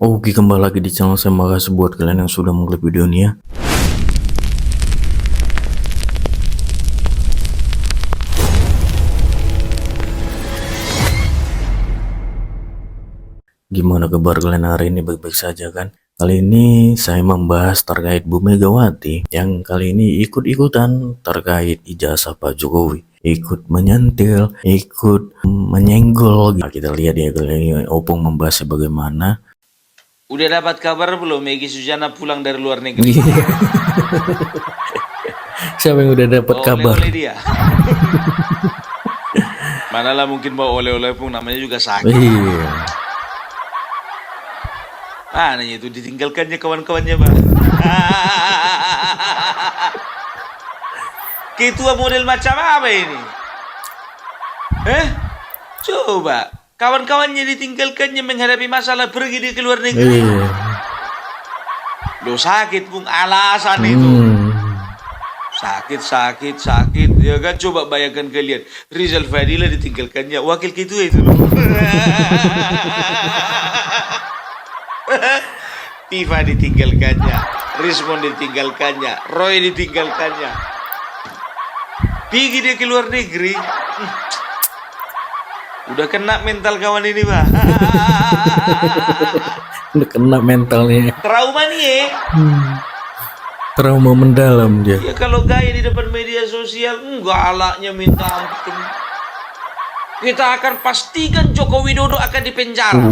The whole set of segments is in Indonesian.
Oke, kembali lagi di channel saya. Makasih buat kalian yang sudah mengklik video ini ya. Gimana kabar kalian hari ini? Baik-baik saja kan? Kali ini saya membahas terkait Bu Megawati yang kali ini ikut-ikutan terkait ijazah Pak Jokowi. Ikut menyentil, ikut menyenggol. Nah, kita lihat ya kali ini Opung membahasnya bagaimana. Udah dapat kabar belum Megi Sujana pulang dari luar negeri? Siapa yang udah dapat kabar? Oleh dia. Manalah mungkin bawa oleh-oleh pun namanya juga sakit. Iya. Ananya itu ditinggalkannya kawan-kawannya Pak. Ketua model macam apa ini? Coba kawan-kawannya ditinggalkannya menghadapi masalah pergi dia ke luar negeri. Iya. Lo sakit pun alasan itu. Sakit ya kan. Coba bayangkan kalian, Rizal Fadila ditinggalkannya wakil ketua itu. Tifa ditinggalkannya, Rismon ditinggalkannya, Roy ditinggalkannya. Pergi dia ke luar negeri. Udah kena mental kawan ini Pak. Udah kena mentalnya. Trauma nih ya. Trauma mendalam dia. Ya kalau gaya di depan media sosial, galaknya minta ampun. Kita akan pastikan Joko Widodo akan dipenjara.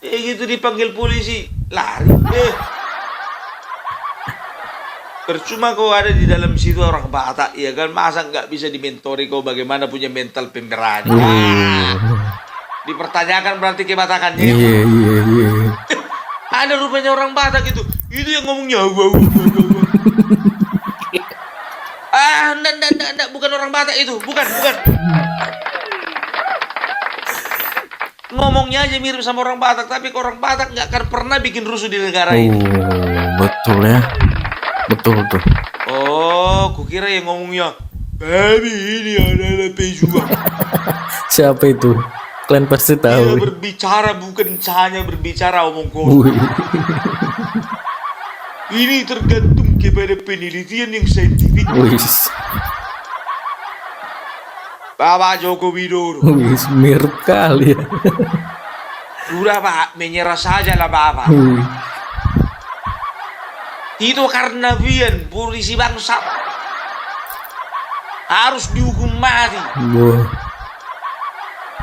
Gitu dipanggil polisi, lari. Percuma kau ada di dalam situ orang Batak, ya kan? Masa nggak bisa dimentori kau bagaimana punya mental pemberani? Dipertanyakan berarti kebatakannya. Iya. Ada rupanya orang Batak itu yang ngomongnya enggak, bukan orang Batak itu, bukan. Ngomongnya aja mirip sama orang Batak, tapi orang Batak nggak akan pernah bikin rusuh di negara ini. Betul ya. Betul tuh. Oh, kukira yang ngomongnya babi ini adalah pejuang. Siapa itu? Kalian pasti Dia tahu. berbicara bukan hanya berbicara omong kosong. Ini tergantung kepada penelitian yang saintifik. Bapak Joko Widodo. Mirip kali ya. Udah Pak, menyerah saja lah Bapak. Itu karena Vian, polisi bangsa harus dihukum mati.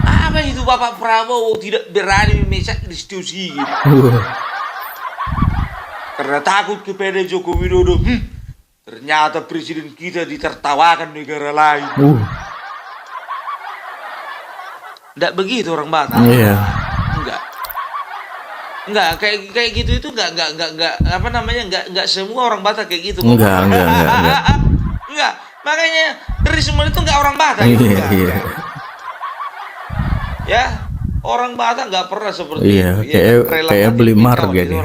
Apa itu Bapak Prabowo tidak berani memecat institusi gitu? Karena takut kepada Joko Widodo. Ternyata presiden kita ditertawakan negara lain. Nggak begitu orang Batak. Iya. Enggak, kayak gitu itu enggak apa namanya, enggak semua orang Batak kayak gitu. Enggak. Enggak. Makanya dari semua itu enggak orang Batak. Iya. Ya, orang Batak enggak pernah seperti itu. Iya, kayak beli marga nih.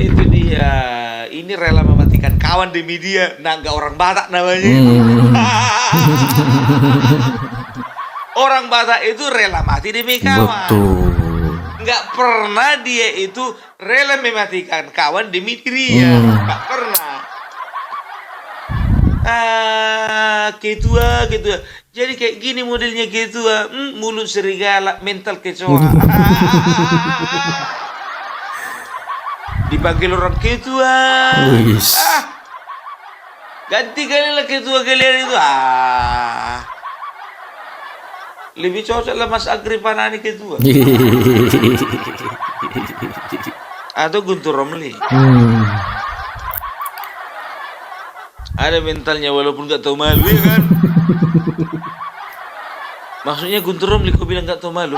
Itu dia. Ini rela mematikan kawan demi dia. Nah, enggak orang Batak namanya. Orang Batak itu rela mati demi kawan. Betul. Nggak pernah dia itu rela mematikan kawan demi dirinya. Nggak pernah. Ketua. Jadi kayak gini modelnya ketua. Mulut serigala, mental kecoa. Dipanggil orang ketua. Ganti kali lah ketua kalian itu. Lebih cocok lah Mas Agri Panani ketua. Atau Guntur Romli. Ada mentalnya walaupun gak tahu malu ya kan. Maksudnya Guntur Romli kau bilang gak tahu malu.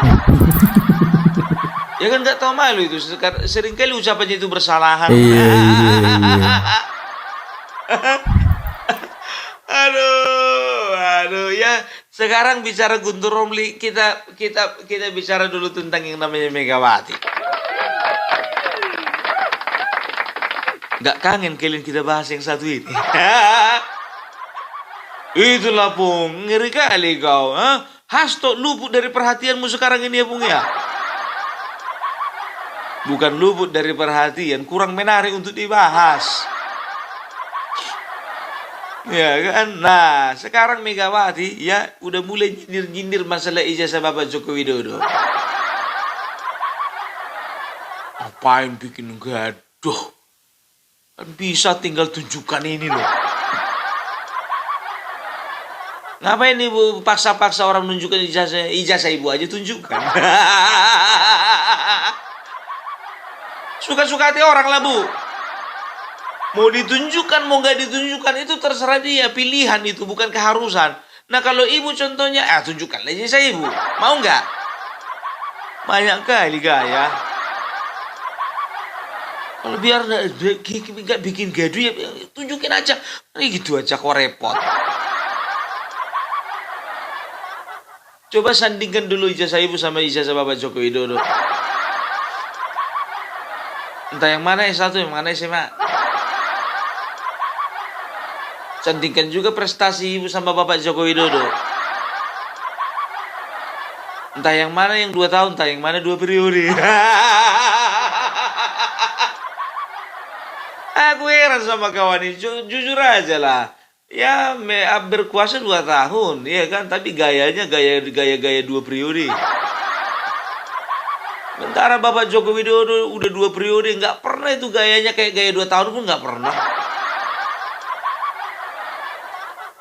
Ya kan gak tahu malu itu. Seringkali ucapannya itu bersalahan. Iya. Aduh ya. Sekarang bicara Guntur Romli, kita bicara dulu tentang yang namanya Megawati. Gak kangen kalian kita bahas yang satu ini? Itulah Pung, ngeri kali kau. Ha? Hasto luput dari perhatianmu sekarang ini ya Pung ya. Bukan luput dari perhatian, kurang menarik untuk dibahas. Ya kan? Nah, sekarang Megawati ya udah mulai nyindir-nyindir masalah ijazah Bapak Joko Widodo. Apain bikin gaduh? Kan bisa tinggal tunjukkan ini loh. Ngapain ibu paksa-paksa orang menunjukkan ijazah ibu aja tunjukkan. Suka-suka hati orang lah bu. Mau ditunjukkan, mau nggak ditunjukkan itu terserah dia, pilihan itu bukan keharusan. Nah kalau ibu contohnya, tunjukkan aja saya ibu, mau nggak? Banyak kali gaya. Kalau biar nggak bikin gaduh ya tunjukin aja, ini gitu aja kok repot. Coba sandingkan dulu ijazah ibu sama ijazah Bapak Joko Widodo. Entah yang mana S1, yang mana SMA. Sandingkan juga prestasi ibu sama Bapak Joko Widodo. Entah yang mana yang 2 tahun, entah yang mana 2 periode. Aku heran sama kawan ini, jujur aja lah. Ya, berkuasa 2 tahun, ya kan? Tapi gayanya gaya 2 periode. Sementara Bapak Joko Widodo udah 2 periode, nggak pernah itu gayanya kayak gaya 2 tahun pun nggak pernah.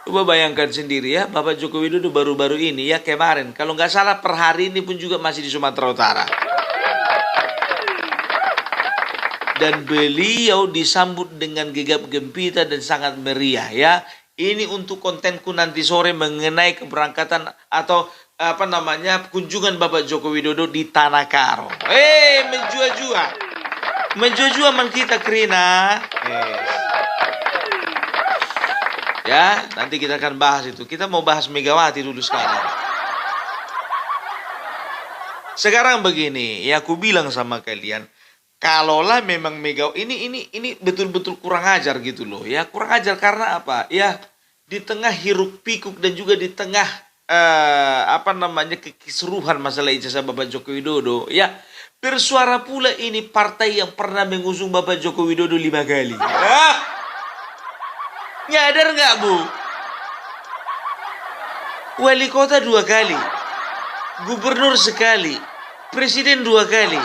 Coba bayangkan sendiri ya, Bapak Joko Widodo baru-baru ini ya kemarin, kalau nggak salah per hari ini pun juga masih di Sumatera Utara. Dan beliau disambut dengan gegap gempita dan sangat meriah ya. Ini untuk kontenku nanti sore mengenai keberangkatan atau kunjungan Bapak Joko Widodo di Tanah Karo. Menjua-jua. Menjua-jua man kita Krina. Ya, nanti kita akan bahas itu. Kita mau bahas Megawati dulu sekarang. Sekarang begini, ya aku bilang sama kalian, kalaulah memang ini betul-betul kurang ajar gitu loh. Ya, kurang ajar karena apa? Ya, di tengah hiruk pikuk dan juga di tengah kekisruhan masalah ijazah Bapak Joko Widodo, ya, bersuara pula ini partai yang pernah mengusung Bapak Joko Widodo 5 kali. Nyadar nggak bu? Wali kota 2 kali, gubernur sekali, presiden 2 kali.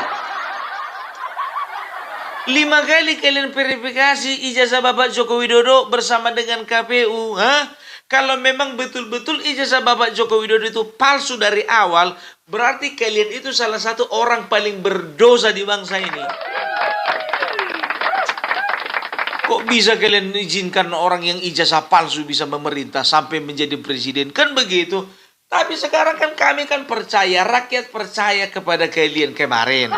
5 kali kalian verifikasi ijazah Bapak Joko Widodo bersama dengan KPU. Kalau memang betul-betul ijazah Bapak Joko Widodo itu palsu dari awal, berarti kalian itu salah satu orang paling berdosa di bangsa ini. Kok bisa kalian izinkan orang yang ijazah palsu bisa memerintah sampai menjadi presiden? Kan begitu. Tapi sekarang kan kami kan percaya, rakyat percaya kepada kalian kemarin.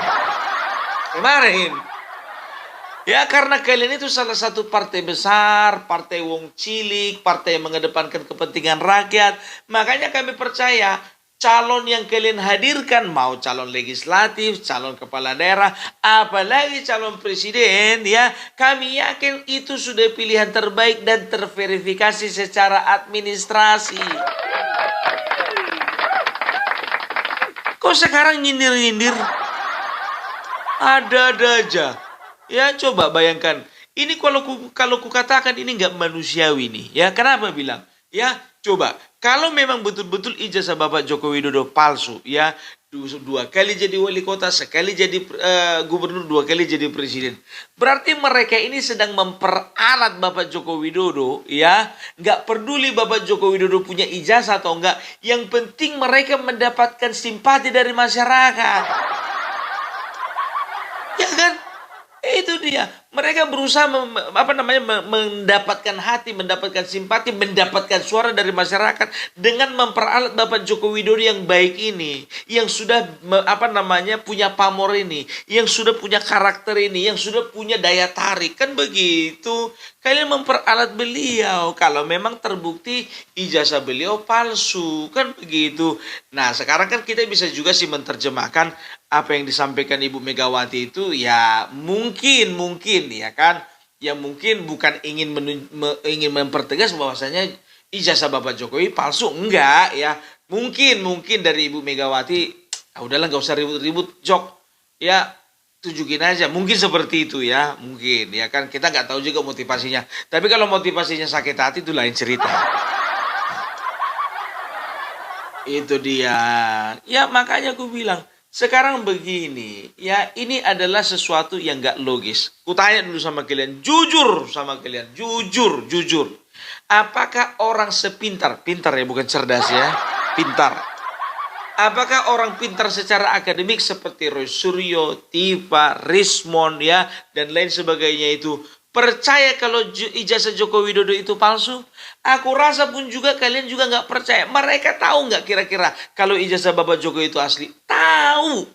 Ya karena kalian itu salah satu partai besar, partai wong cilik, partai yang mengedepankan kepentingan rakyat. Makanya kami percaya calon yang kalian hadirkan, mau calon legislatif, calon kepala daerah, apalagi calon presiden, ya kami yakin itu sudah pilihan terbaik dan terverifikasi secara administrasi. Kok sekarang nyindir-nyindir? Ada-ada aja. Ya coba bayangkan, ini kalau ku katakan ini nggak manusiawi nih. Ya kenapa bilang? Ya coba, kalau memang betul-betul ijazah Bapak Joko Widodo palsu, ya 2 kali jadi wali kota, sekali jadi gubernur, 2 kali jadi presiden. Berarti mereka ini sedang memperalat Bapak Joko Widodo, ya. Nggak peduli Bapak Joko Widodo punya ijazah atau enggak. Yang penting mereka mendapatkan simpati dari masyarakat. Ya kan? Itu dia. Mereka berusaha mendapatkan hati, mendapatkan simpati, mendapatkan suara dari masyarakat dengan memperalat Bapak Joko Widodo yang baik ini, yang sudah punya pamor ini, yang sudah punya karakter ini, yang sudah punya daya tarik. Kan begitu. Kalian memperalat beliau kalau memang terbukti ijazah beliau palsu. Kan begitu. Nah, sekarang kan kita bisa juga sih menerjemahkan apa yang disampaikan Ibu Megawati itu ya mungkin ya kan, ya mungkin bukan ingin mempertegas bahwasanya ijazah Bapak Jokowi palsu? Enggak ya. Mungkin dari Ibu Megawati, udahlah nggak usah ribut-ribut, Jok. Ya, tunjukin aja. Mungkin seperti itu ya. Mungkin ya kan, kita nggak tahu juga motivasinya. Tapi kalau motivasinya sakit hati itu lain cerita. Itu dia. Ya makanya aku bilang, sekarang begini, ya ini adalah sesuatu yang gak logis. Kutanya dulu sama kalian, jujur sama kalian, jujur. Apakah orang pintar ya, bukan cerdas ya, pintar. Apakah orang pintar secara akademik seperti Roy Suryo, Tifa, Rismon ya, dan lain sebagainya itu percaya kalau ijazah Joko Widodo itu palsu? Aku rasa pun juga kalian juga nggak percaya. Mereka tahu nggak kira-kira kalau ijazah Bapak Jokowi itu asli? Tahu.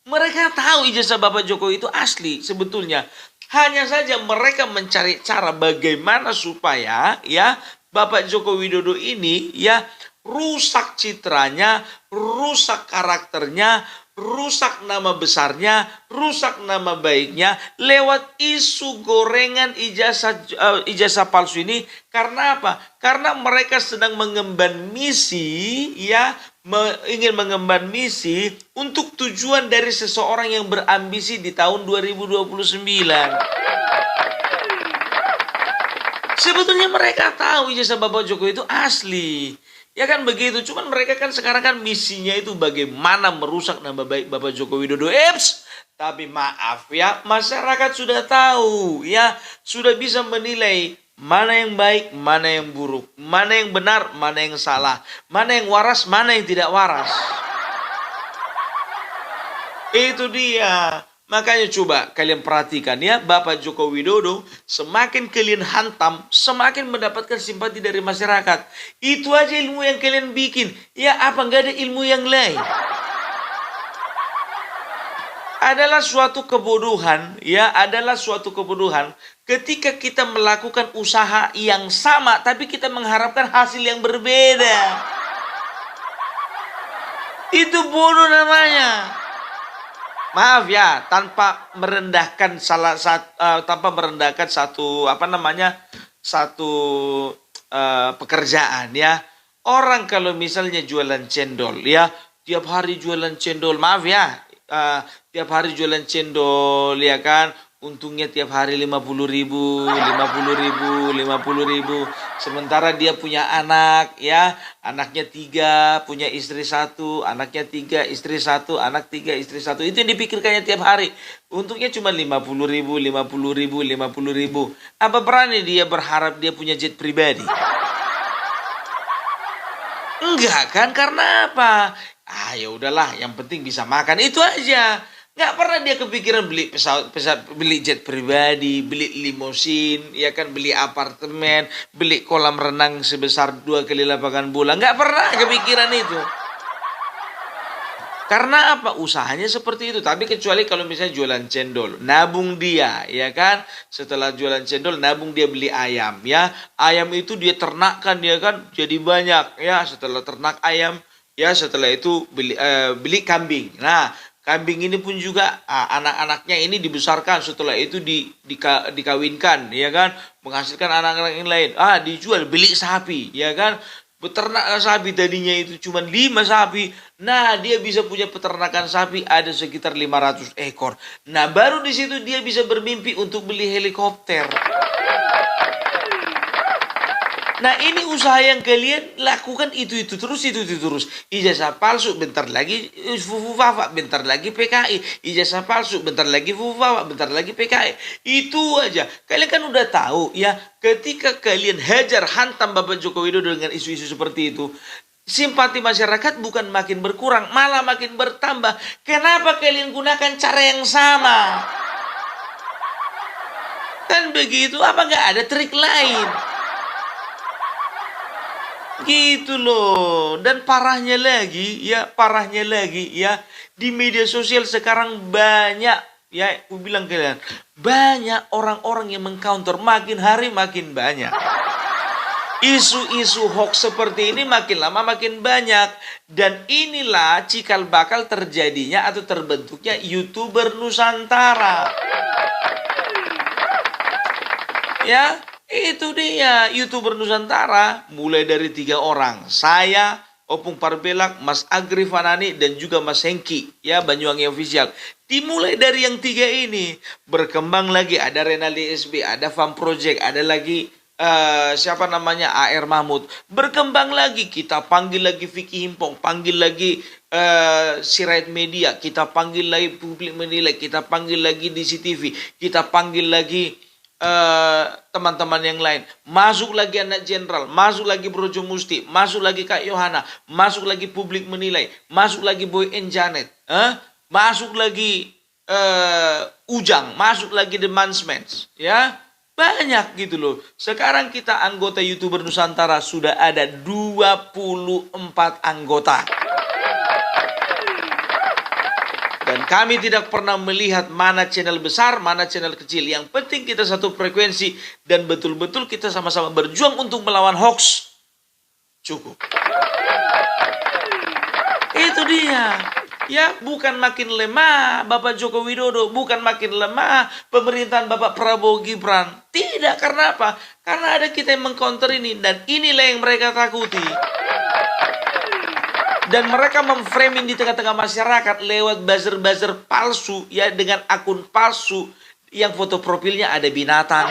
Mereka tahu ijazah Bapak Jokowi itu asli sebetulnya. Hanya saja mereka mencari cara bagaimana supaya ya Bapak Joko Widodo ini ya rusak citranya, rusak karakternya, rusak nama besarnya, rusak nama baiknya lewat isu gorengan ijazah palsu ini. Karena apa? Karena mereka sedang mengemban misi ya, ingin mengemban misi untuk tujuan dari seseorang yang berambisi di tahun 2029. Sebetulnya mereka tahu ijazah Bapak Jokowi itu asli. Ya kan begitu, cuman mereka kan sekarang kan misinya itu bagaimana merusak nama baik Bapak Joko Widodo. Tapi maaf ya, masyarakat sudah tahu ya, sudah bisa menilai mana yang baik, mana yang buruk, mana yang benar, mana yang salah, mana yang waras, mana yang tidak waras. Itu dia. Makanya coba kalian perhatikan ya, Bapak Joko Widodo semakin kalian hantam, semakin mendapatkan simpati dari masyarakat. Itu aja ilmu yang kalian bikin. Ya apa nggak ada ilmu yang lain? Adalah suatu kebodohan, ya adalah suatu kebodohan ketika kita melakukan usaha yang sama tapi kita mengharapkan hasil yang berbeda. Itu bodoh namanya. Maaf ya, tanpa merendahkan satu pekerjaan ya. Orang kalau misalnya jualan cendol ya, tiap hari jualan cendol, maaf ya, tiap hari jualan cendol ya kan, untungnya tiap hari 50.000. Sementara dia punya anak ya, anaknya 3, punya istri 1, anaknya 3, istri 1, anak 3, istri 1. Itu yang dipikirkannya tiap hari. Untungnya cuma 50.000. Apa berani dia berharap dia punya jet pribadi? Enggak kan, karena apa? Ya udahlah, yang penting bisa makan, itu aja. Nggak pernah dia kepikiran beli pesawat, beli jet pribadi, beli limosin, ya kan, beli apartemen, beli kolam renang sebesar 2 kali lapangan bola. Nggak pernah kepikiran itu. Karena apa? Usahanya seperti itu. Tapi kecuali kalau misalnya jualan cendol, nabung dia, ya kan? Setelah jualan cendol, nabung dia beli ayam, ya. Ayam itu dia ternakkan, ya kan? Jadi banyak, ya. Setelah ternak ayam, ya setelah itu beli kambing. Nah, kambing ini pun juga anak-anaknya ini dibesarkan, setelah itu dikawinkan, ya kan, menghasilkan anak-anak yang lain. Dijual, beli sapi, ya kan. Beternak sapi tadinya itu cuma 5 sapi. Nah, dia bisa punya peternakan sapi ada sekitar 500 ekor. Nah, baru di situ dia bisa bermimpi untuk beli helikopter. Nah, ini usaha yang kalian lakukan itu terus. Ijazah palsu, bentar lagi FUFA, bentar lagi PKI. Ijazah palsu, bentar lagi FUFA, bentar lagi PKI. Itu aja. Kalian kan udah tahu ya, ketika kalian hajar hantam Bapak Joko Widodo dengan isu-isu seperti itu, simpati masyarakat bukan makin berkurang, malah makin bertambah. Kenapa kalian gunakan cara yang sama? Kan begitu, apa nggak ada trik lain? Gitu loh. Dan parahnya lagi ya, di media sosial sekarang banyak, ya aku bilang kalian, banyak orang-orang yang mengcounter, makin hari makin banyak. Isu-isu hoax seperti ini makin lama makin banyak. Dan inilah cikal bakal terjadinya atau terbentuknya YouTuber Nusantara. Ya, Itu dia, YouTuber Nusantara, mulai dari 3 orang. Saya, Opung Parbelak, Mas Agri Fanani, dan juga Mas Hengki, ya, Banyuwangi Official. Dimulai dari yang 3 ini, berkembang lagi, ada Renaldi SB, ada Farm Project, ada lagi siapa namanya, AR Mahmud. Berkembang lagi, kita panggil lagi Vicky Himpong, panggil lagi Sirait Media, kita panggil lagi Publik Menilai, kita panggil lagi DCTV, kita panggil lagi teman-teman yang lain, masuk lagi Anak Jenderal, masuk lagi Brojo Musti, masuk lagi Kak Yohana, masuk lagi Publik Menilai, masuk lagi Boy and Janet, masuk lagi Ujang, masuk lagi The Mansmans, ya, banyak gitu loh. Sekarang kita anggota YouTuber Nusantara sudah ada 24 anggota. Dan kami tidak pernah melihat mana channel besar, mana channel kecil. Yang penting kita satu frekuensi dan betul-betul kita sama-sama berjuang untuk melawan hoax. Cukup. Itu dia. Ya, bukan makin lemah Bapak Joko Widodo, bukan makin lemah pemerintahan Bapak Prabowo Gibran. Tidak, karena apa? Karena ada kita yang mengcounter ini, dan inilah yang mereka takuti. Dan mereka memframing di tengah-tengah masyarakat lewat buzzer-buzzer palsu, ya, dengan akun palsu yang foto profilnya ada binatang,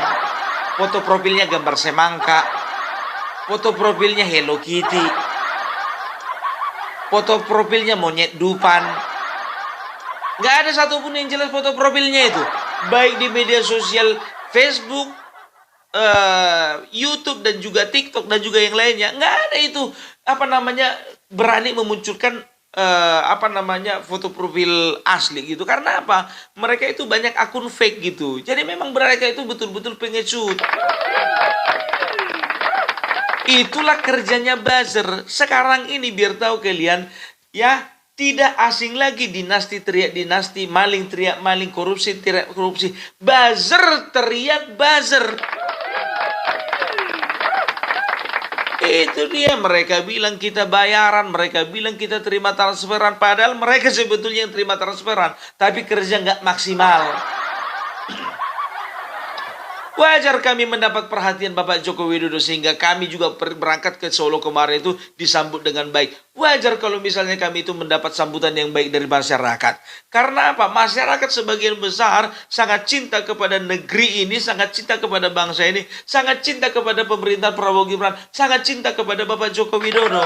foto profilnya gambar semangka, foto profilnya Hello Kitty, foto profilnya monyet dupan. Nggak ada satupun yang jelas foto profilnya itu, baik di media sosial Facebook, YouTube, dan juga TikTok, dan juga yang lainnya. Nggak ada itu berani memunculkan foto profil asli gitu. Karena apa? Mereka itu banyak akun fake gitu. Jadi memang mereka itu betul-betul pengecut. Itulah kerjanya buzzer. Sekarang ini biar tahu kalian, ya, tidak asing lagi dinasti teriak dinasti, maling teriak maling, korupsi teriak korupsi, buzzer teriak buzzer. Itu dia, mereka bilang kita bayaran, mereka bilang kita terima transferan, padahal mereka sebetulnya yang terima transferan, tapi kerja nggak maksimal. Wajar kami mendapat perhatian Bapak Joko Widodo, sehingga kami juga berangkat ke Solo kemarin itu disambut dengan baik. Wajar kalau misalnya kami itu mendapat sambutan yang baik dari masyarakat. Karena apa? Masyarakat sebagian besar sangat cinta kepada negeri ini, sangat cinta kepada bangsa ini, sangat cinta kepada pemerintahan Prabowo Gibran, sangat cinta kepada Bapak Joko Widodo.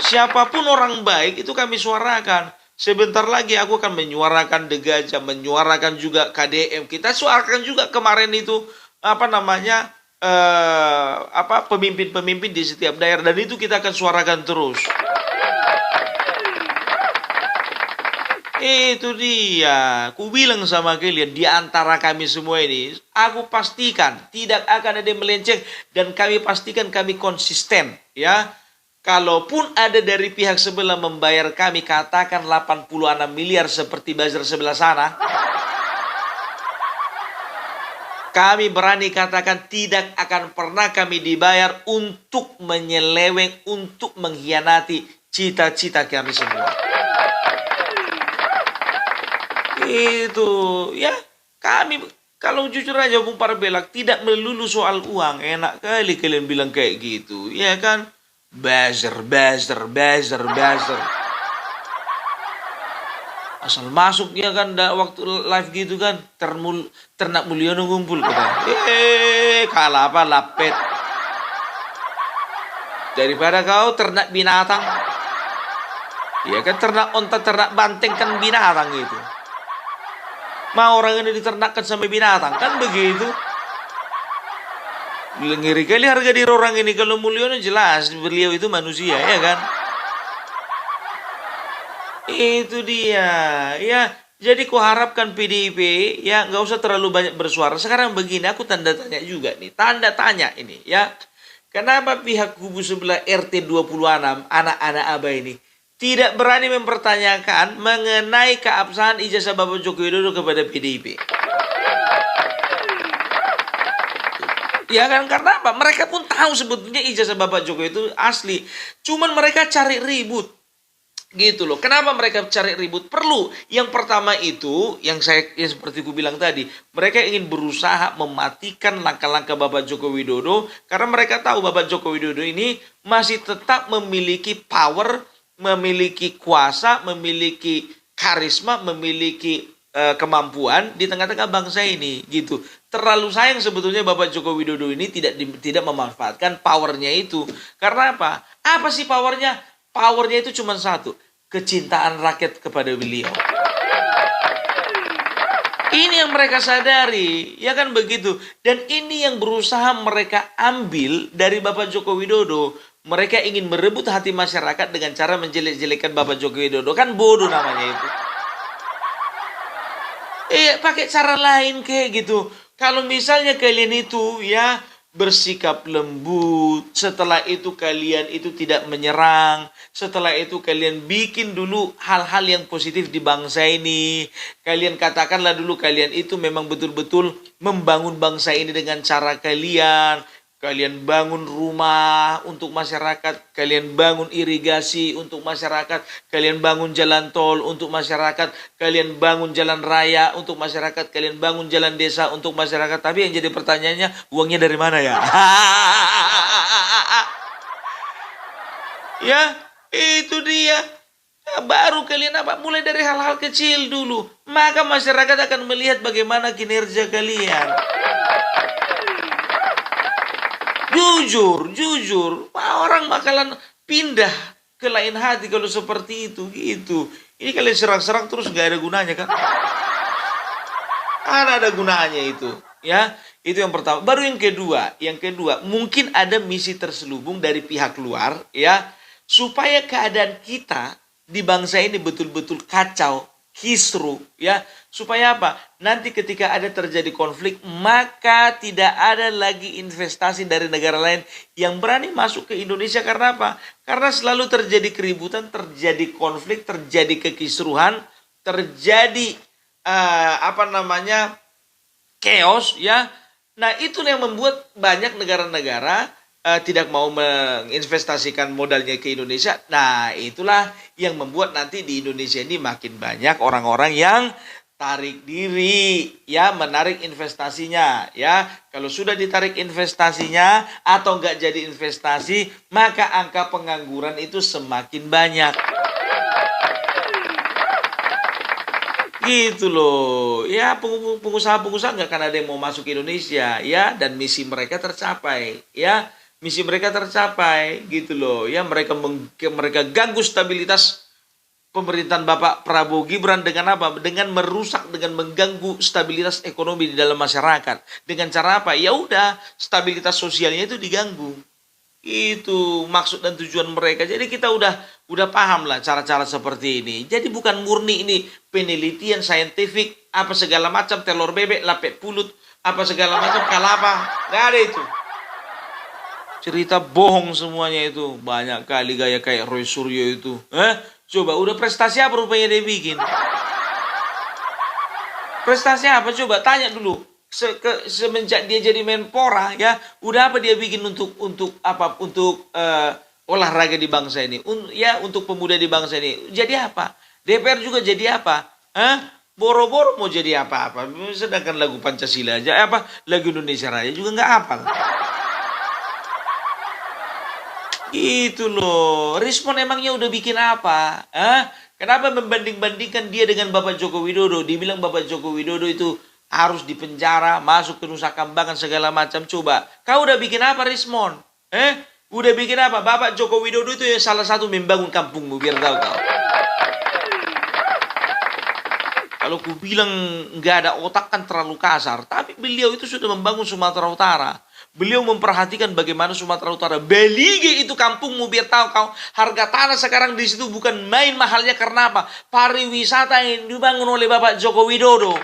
Siapapun orang baik itu kami suarakan. Sebentar lagi aku akan menyuarakan The Gajah, menyuarakan juga KDM. Kita suarakan juga kemarin itu pemimpin-pemimpin di setiap daerah, dan itu kita akan suarakan terus. Itu dia. Aku bilang sama kalian, di antara kami semua ini, aku pastikan tidak akan ada yang melenceng, dan kami pastikan kami konsisten, ya. Kalaupun ada dari pihak sebelah membayar kami, katakan 86 miliar seperti buzzer sebelah sana, kami berani katakan tidak akan pernah kami dibayar untuk menyeleweng, untuk mengkhianati cita-cita kami semua. Itu, ya, kami kalau jujur aja Bung Parbelak tidak melulu soal uang. Enak kali kalian bilang kayak gitu, ya kan? Buzzer. Asal masuk ya kan, waktu live gitu kan, ternak Mulyono ngumpul kita. Kalah apa lapet. Daripada kau ternak binatang. Ya kan, ternak onta, ternak banteng kan binatang gitu. Mau orang ini diternakkan sampai binatang, kan begitu. Ngeri kali harga diri orang ini. Kalau Mulyono jelas beliau itu manusia, ya kan? Itu dia, ya. Jadi kuharapkan PDIP ya nggak usah terlalu banyak bersuara. Sekarang begini, aku tanda tanya juga nih, tanda tanya ini, ya. Kenapa pihak kubu sebelah RT 26 anak-anak Abah ini tidak berani mempertanyakan mengenai keabsahan ijazah Bapak Joko Widodo kepada PDIP? Ya kan, karena apa? Mereka pun tahu sebetulnya ijazah Bapak Jokowi itu asli. Cuman mereka cari ribut. Gitu loh. Kenapa mereka cari ribut? Perlu. Yang pertama itu, yang seperti ku bilang tadi, mereka ingin berusaha mematikan langkah-langkah Bapak Joko Widodo karena mereka tahu Bapak Joko Widodo ini masih tetap memiliki power, memiliki kuasa, memiliki karisma, memiliki kemampuan di tengah-tengah bangsa ini gitu. Terlalu sayang sebetulnya Bapak Joko Widodo ini tidak memanfaatkan powernya itu. Karena apa? Apa sih powernya? Powernya itu cuma satu, kecintaan rakyat kepada beliau. Ini yang mereka sadari, ya kan begitu. Dan ini yang berusaha mereka ambil dari Bapak Joko Widodo. Mereka ingin merebut hati masyarakat dengan cara menjelek-jelekan Bapak Joko Widodo. Kan bodoh namanya itu. Pakai cara lain kayak gitu. Kalau misalnya kalian itu ya bersikap lembut, setelah itu kalian itu tidak menyerang, setelah itu kalian bikin dulu hal-hal yang positif di bangsa ini. Kalian katakanlah dulu kalian itu memang betul-betul membangun bangsa ini dengan cara kalian. Kalian bangun rumah untuk masyarakat, kalian bangun irigasi untuk masyarakat, kalian bangun jalan tol untuk masyarakat, kalian bangun jalan raya untuk masyarakat, kalian bangun jalan desa untuk masyarakat. Tapi yang jadi pertanyaannya, uangnya dari mana ya? Ya, itu dia. Baru kalian mulai dari hal-hal kecil dulu. Maka masyarakat akan melihat bagaimana kinerja kalian. Jujur, orang bakalan pindah ke lain hati kalau seperti itu, gitu. Ini kalian serang-serang terus gak ada gunanya kan? Ada gunanya itu, ya. Itu yang pertama. Baru yang kedua, mungkin ada misi terselubung dari pihak luar, ya, supaya keadaan kita di bangsa ini betul-betul kacau, kisru, ya. Supaya apa? Nanti ketika ada terjadi konflik, maka tidak ada lagi investasi dari negara lain yang berani masuk ke Indonesia. Karena apa? Karena selalu terjadi keributan, terjadi konflik, terjadi kekisruhan, terjadi chaos, ya. Nah, itu yang membuat banyak negara-negara tidak mau menginvestasikan modalnya ke Indonesia. Nah, itulah yang membuat nanti di Indonesia ini makin banyak orang-orang yang tarik diri, ya, menarik investasinya, ya. Kalau sudah ditarik investasinya atau nggak jadi investasi, maka angka pengangguran itu semakin banyak. Gitu loh, ya, pengusaha-pengusaha nggak akan ada yang mau masuk ke Indonesia, ya, dan misi mereka tercapai, ya, gitu loh, ya, mereka ganggu stabilitas pemerintahan Bapak Prabowo Gibran dengan apa? Dengan merusak, dengan mengganggu stabilitas ekonomi di dalam masyarakat. Dengan cara apa? Ya udah, stabilitas sosialnya itu diganggu. Itu maksud dan tujuan mereka. Jadi kita udah paham lah cara-cara seperti ini. Jadi bukan murni ini penelitian saintifik, apa segala macam, telur bebek, lapet pulut, apa segala macam, kalapa. Nggak ada itu. Cerita bohong semuanya itu. Banyak kali gaya kayak Roy Suryo itu. Coba, udah prestasi apa rupanya dia bikin? Prestasi apa? Coba tanya dulu. Semenjak dia jadi Menpora, ya, udah apa dia bikin untuk olahraga di bangsa ini? Untuk pemuda di bangsa ini. Jadi apa? DPR juga jadi apa? Boro-boro mau jadi apa-apa. Sedangkan lagu Pancasila aja, lagu Indonesia Raya juga nggak hafal. Gitu loh. Rismon emangnya udah bikin apa? Kenapa membanding-bandingkan dia dengan Bapak Joko Widodo? Dibilang Bapak Joko Widodo itu harus dipenjara, masuk ke Nusa Kambangan segala macam. Coba, kau udah bikin apa, Rismon? Udah bikin apa? Bapak Joko Widodo itu yang salah satu membangun kampungmu, biar tahu kau. Kalau ku bilang nggak ada otak kan terlalu kasar. Tapi beliau itu sudah membangun Sumatera Utara. Beliau memperhatikan bagaimana Sumatera Utara. Belige itu kampungmu, biar tahu kau. Harga tanah sekarang di situ bukan main mahalnya karena apa? Pariwisata yang dibangun oleh Bapak Joko Widodo.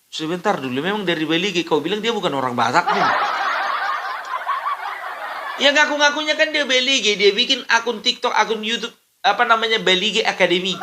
Sebentar dulu, memang dari Belige kau bilang dia bukan orang Batak nih. Ya ngaku-ngakunya kan dia Belige, dia bikin akun TikTok, akun YouTube, Belige Academy.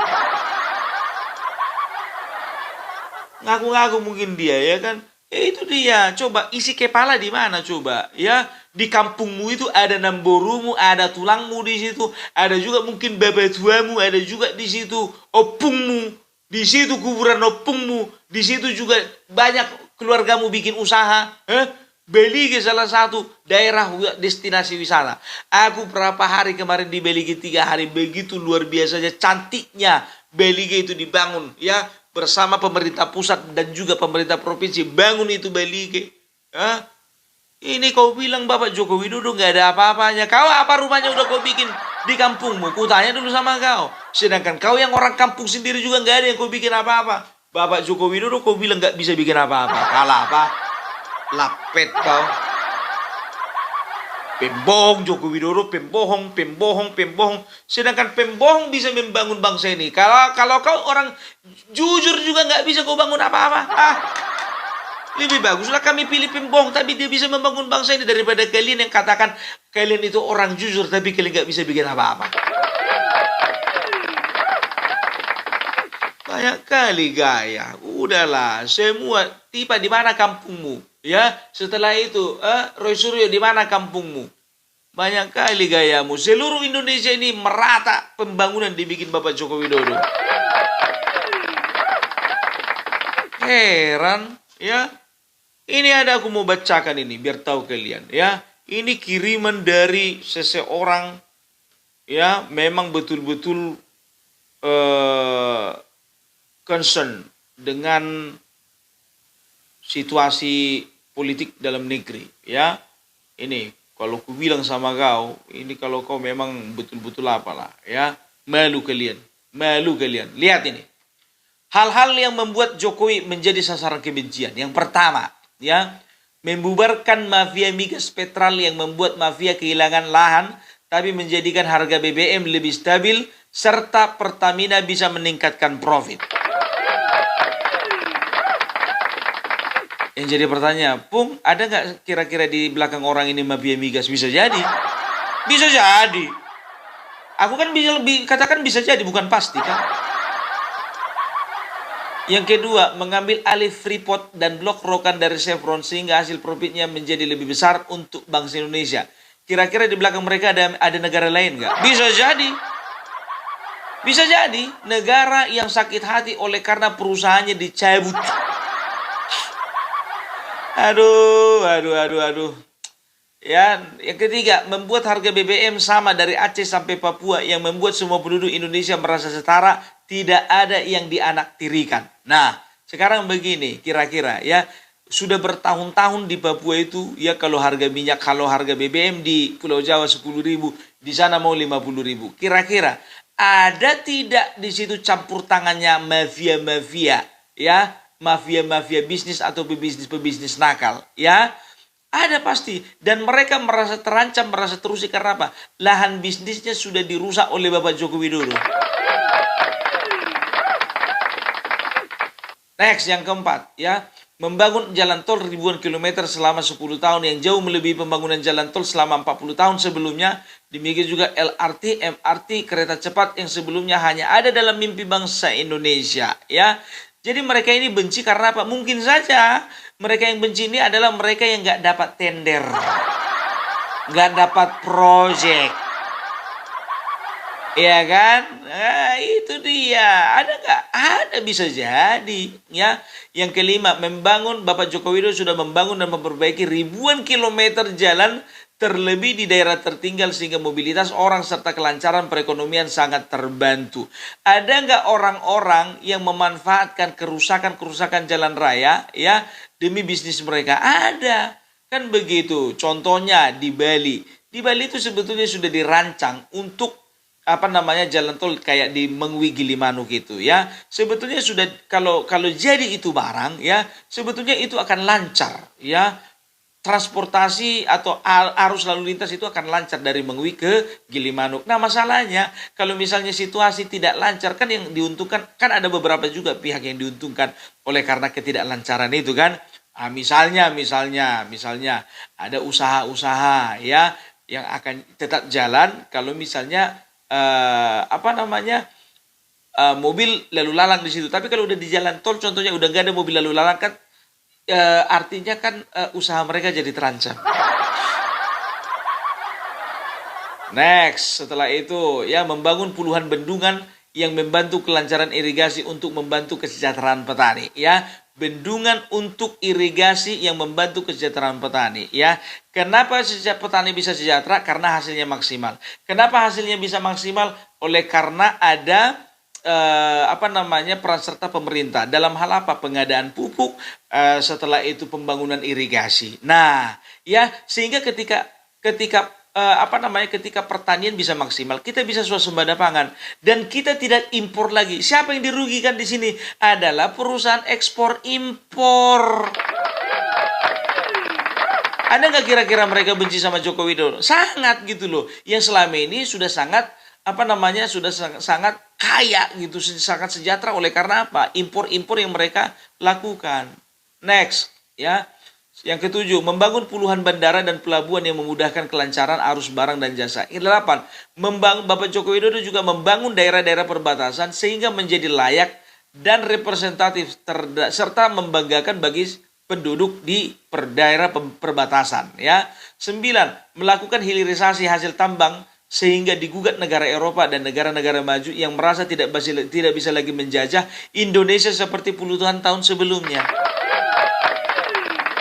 Ngaku-ngaku mungkin dia, ya kan? Itu dia. Coba isi kepala di mana coba, ya? di kampungmu itu ada namborumu, ada tulangmu di situ, ada juga mungkin babatuamu, ada juga di situ opungmu, di situ kuburan opungmu, di situ juga banyak keluargamu bikin usaha. Beli ke salah satu daerah destinasi wisata. Aku berapa hari kemarin di Belige 3 hari, begitu luar biasanya cantiknya Belige itu dibangun ya bersama pemerintah pusat dan juga pemerintah provinsi bangun itu Belige. Ini kau bilang Bapak Joko Widodo nggak ada apa-apanya. Kau apa rumahnya udah kau bikin di kampungmu? Ku tanya dulu sama kau. Sedangkan kau yang orang kampung sendiri juga nggak ada yang kau bikin apa-apa. Bapak Joko Widodo kau bilang nggak bisa bikin apa-apa. Kalah apa? Lapet kau. Pembohong Joko Widodo, pembohong. Sedangkan pembohong bisa membangun bangsa ini. Kalau kau orang jujur juga nggak bisa kau bangun apa-apa. Lebih baguslah kami pilih pembohong, tapi dia bisa membangun bangsa ini daripada kalian yang katakan kalian itu orang jujur, tapi kalian nggak bisa bikin apa-apa. Banyak kali gaya. Udahlah, semua tiba di mana kampungmu? Ya, setelah itu, Roy Suryo di mana kampungmu? Banyak kali gayamu. Seluruh Indonesia ini merata pembangunan dibikin Bapak Joko Widodo. Heran, ya. Ini ada aku mau bacakan ini biar tahu kalian, ya. Ini kiriman dari seseorang, ya, memang betul-betul concern dengan situasi politik dalam negeri, ya. Ini kalau ku bilang sama kau, ini kalau kau memang betul-betul apalah, ya, malu kalian. Lihat ini. Hal-hal yang membuat Jokowi menjadi sasaran kebencian. Yang pertama, ya, membubarkan mafia migas petrol yang membuat mafia kehilangan lahan tapi menjadikan harga BBM lebih stabil serta Pertamina bisa meningkatkan profit. Yang jadi pertanyaan, Pung, ada nggak kira-kira di belakang orang ini mafia migas? Bisa jadi. Bisa jadi. Aku kan bisa lebih katakan bisa jadi, bukan pasti kan. Yang kedua, mengambil alih Freeport dan blok rokan dari Chevron sehingga hasil profitnya menjadi lebih besar untuk bangsa Indonesia. Kira-kira di belakang mereka ada negara lain nggak? Bisa jadi. Bisa jadi negara yang sakit hati oleh karena perusahaannya dicabut. Aduh. Ya, yang ketiga, membuat harga BBM sama dari Aceh sampai Papua yang membuat semua penduduk Indonesia merasa setara, tidak ada yang dianaktirikan. Nah, sekarang begini, kira-kira ya, sudah bertahun-tahun di Papua itu, ya kalau harga minyak, kalau harga BBM di Pulau Jawa 10.000, di sana mau 50.000. Kira-kira ada tidak di situ campur tangannya mafia-mafia, ya? Mafia-mafia bisnis atau pebisnis-pebisnis nakal, ya ada pasti, dan mereka merasa terancam, merasa terusik karena apa? Lahan bisnisnya sudah dirusak oleh Bapak Joko Widodo. Next, yang keempat, ya, membangun jalan tol ribuan kilometer selama 10 tahun yang jauh melebihi pembangunan jalan tol selama 40 tahun sebelumnya. Demikian juga LRT, MRT, kereta cepat yang sebelumnya hanya ada dalam mimpi bangsa Indonesia, ya. Jadi mereka ini benci karena apa? Mungkin saja mereka yang benci ini adalah mereka yang nggak dapat tender, nggak dapat proyek, ya kan? Nah, itu dia. Ada nggak? Ada, bisa jadi. Ya. Yang kelima, Bapak Joko Widodo sudah membangun dan memperbaiki ribuan kilometer jalan terlebih di daerah tertinggal sehingga mobilitas orang serta kelancaran perekonomian sangat terbantu. Ada nggak orang-orang yang memanfaatkan kerusakan jalan raya ya demi bisnis mereka? Ada. Kan begitu. Contohnya di Bali. Di Bali itu sebetulnya sudah dirancang untuk jalan tol kayak di Mengwi Gilimanuk gitu ya. Sebetulnya sudah kalau jadi itu barang ya, sebetulnya itu akan lancar ya. Transportasi atau arus lalu lintas itu akan lancar dari Mengwi ke Gilimanuk. Nah, masalahnya kalau misalnya situasi tidak lancar, kan yang diuntungkan kan ada beberapa juga pihak yang diuntungkan oleh karena ketidaklancaran itu kan. Misalnya ada usaha-usaha ya yang akan tetap jalan kalau misalnya mobil lalu lalang di situ. Tapi kalau udah di jalan tol contohnya udah nggak ada mobil lalu lalang kan artinya kan usaha mereka jadi terancam. Next, setelah itu ya membangun puluhan bendungan yang membantu kelancaran irigasi untuk membantu kesejahteraan petani ya. Bendungan untuk irigasi yang membantu kesejahteraan petani ya. Kenapa petani bisa sejahtera? Karena hasilnya maksimal. Kenapa hasilnya bisa maksimal? Oleh karena ada peran serta pemerintah dalam hal apa? Pengadaan pupuk, setelah itu pembangunan irigasi. Nah, ya sehingga ketika pertanian bisa maksimal, kita bisa swasembada pangan dan kita tidak impor lagi. Siapa yang dirugikan di sini? Adalah perusahaan ekspor impor. Ada nggak kira-kira mereka benci sama Joko Widodo? Sangat gitu loh. Yang selama ini sudah sangat sudah sangat kaya gitu, sangat sejahtera oleh karena apa? Impor-impor yang mereka lakukan. Next, ya. Yang ketujuh, membangun puluhan bandara dan pelabuhan yang memudahkan kelancaran arus barang dan jasa. Yang delapan, Bapak Joko Widodo juga membangun daerah-daerah perbatasan sehingga menjadi layak dan representatif serta membanggakan bagi penduduk di daerah perbatasan. Ya. 9, melakukan hilirisasi hasil tambang sehingga digugat negara Eropa dan negara-negara maju yang merasa tidak bisa lagi menjajah Indonesia seperti puluhan tahun sebelumnya.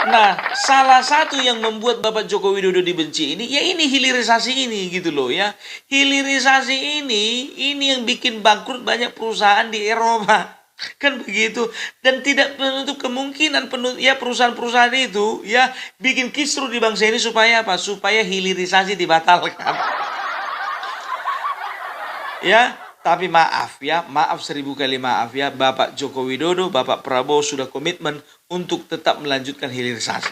Nah, salah satu yang membuat Bapak Joko Widodo dibenci ini, ya ini hilirisasi ini gitu loh ya. Hilirisasi ini yang bikin bangkrut banyak perusahaan di Eropa. Kan begitu. Dan tidak menutup kemungkinan perusahaan-perusahaan itu ya bikin kisruh di bangsa ini supaya apa? Supaya hilirisasi dibatalkan. Ya, tapi maaf 1000 kali maaf ya, Bapak Joko Widodo, Bapak Prabowo sudah komitmen untuk tetap melanjutkan hilirisasi.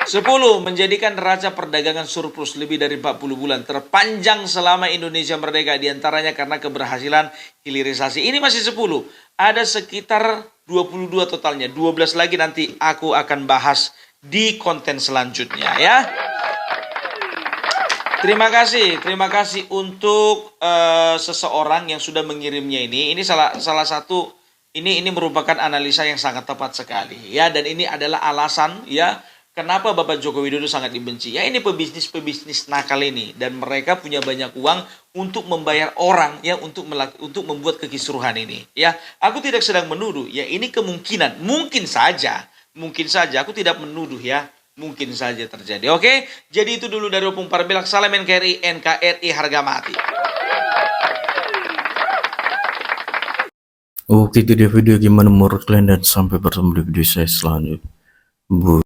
10, menjadikan neraca perdagangan surplus lebih dari 40 bulan, terpanjang selama Indonesia merdeka, diantaranya karena keberhasilan hilirisasi. Ini masih 10, ada sekitar 22 totalnya, 12 lagi nanti aku akan bahas di konten selanjutnya ya. Terima kasih untuk seseorang yang sudah mengirimnya ini. Ini salah satu ini merupakan analisa yang sangat tepat sekali ya, dan ini adalah alasan ya kenapa Bapak Joko Widodo sangat dibenci. Ya ini pebisnis nakal ini, dan mereka punya banyak uang untuk membayar orang ya untuk membuat kekisruhan ini. Ya, aku tidak sedang menuduh ya, ini kemungkinan, mungkin saja aku tidak menuduh ya. Mungkin saja terjadi. Oke, jadi itu dulu dari Opung Parbilak. Salam NKRI, NKRI harga mati. Oke, itu dia video gimana menurut kalian, dan sampai bertemu di video saya selanjutnya.